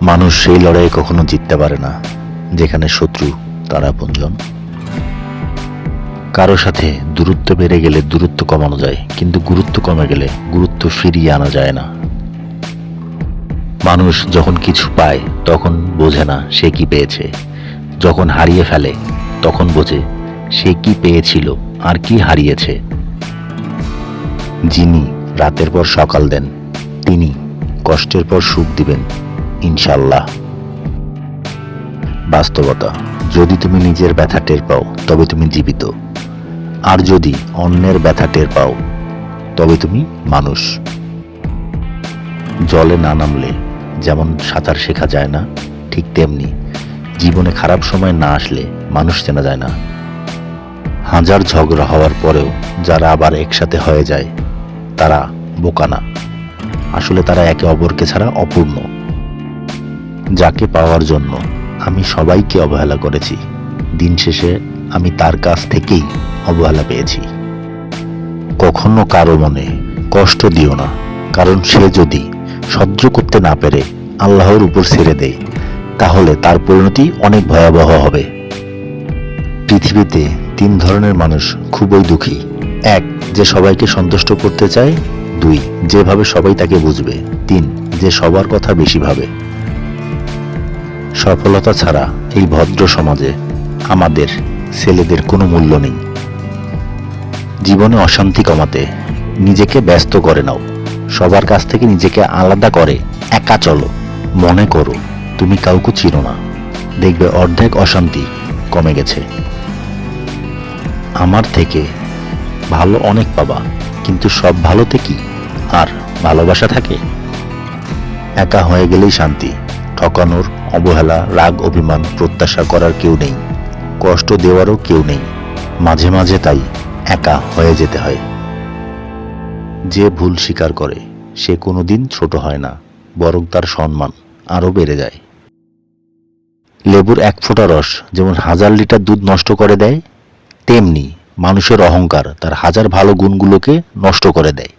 মানুষ সেই লড়াইয়ে কখনো জিততে পারে না যেখানে শত্রু তার আপনজন। কারো সাথে দূরত্ব বেড়ে গেলে দূরত্ব কমানো যায়, কিন্তু গুরুত্ব কমে গেলে গুরুত্ব ফিরিয়ে আনা যায় না। মানুষ যখন কিছু পায় তখন বোঝে না সে কি পেয়েছে, যখন হারিয়ে ফেলে তখন বোঝে সে কি পেয়েছিল আর কি হারিয়েছে। যিনি রাতের পর সকাল দেন তিনি কষ্টের পর সুখ দিবেন ইনশাল্লাহ। বাস্তবতা, যদি তুমি নিজের ব্যথা টের পাও তবে তুমি জীবিত, আর যদি অন্যের ব্যথা টের পাও তবে তুমি মানুষ। জলে না নামলে যেমন সাঁতার শেখা যায় না, ঠিক তেমনি জীবনে খারাপ সময় না আসলে মানুষ চেনা যায় না। হাজার ঝগড়া হওয়ার পরেও যারা আবার একসাথে হয়ে যায় তারা বোকা না, আসলে তারা একে অপরকে ছাড়া অপূর্ণ। যাকে পাওয়ার জন্য আমি সবাইকে অবহেলা করেছি, দিন শেষে আমি তার কাছ থেকেই অবহেলা পেয়েছি। কখনো কারো মনে কষ্ট দিও না, কারণ সে যদি সহ্য করতে না পেরে আল্লাহর উপর ছেড়ে দেয় তাহলে তার পরিণতি অনেক ভয়াবহ হবে। পৃথিবীতে 3 ধরনের মানুষ খুবই দুঃখী। 1, যে সবাইকে সন্তুষ্ট করতে চায়। 2, যেভাবে সবাই তাকে বুঝবে। 3, যে সবার কথা বেশি ভাবে। সফলতা ছাড়া এই ভদ্র সমাজে আমাদের ছেলেদের কোনো মূল্য নেই। জীবনে অশান্তি কমাতে নিজেকে ব্যস্ত করে নাও, সবার কাছ থেকে নিজেকে আলাদা করে একা চলো। মনে করো তুমি কাউকে চিনো না, দেখবে অর্ধেক অশান্তি কমে গেছে। আমার থেকে ভালো অনেক পাবা, কিন্তু সব ভালোতে কি আর ভালোবাসা থাকে? একা হয়ে গেলেই শান্তি। ঠকানোর, অবহেলা, রাগ, অভিমান, প্রত্যাশা করার কেউ নেই, কষ্ট দেওয়ারও কেউ নেই। মাঝে মাঝে তাই একা হয়ে যেতে হয়। যে ভুল স্বীকার করে সে কোনোদিন ছোট হয় না, বরং তার সম্মান আরো বেড়ে যায়। লেবুর 1 ফোঁটা রস যেমন 1000 লিটার দুধ নষ্ট করে দেয়, তেমনি মানুষের অহংকার তার হাজার ভালো গুণগুলোকে নষ্ট করে দেয়।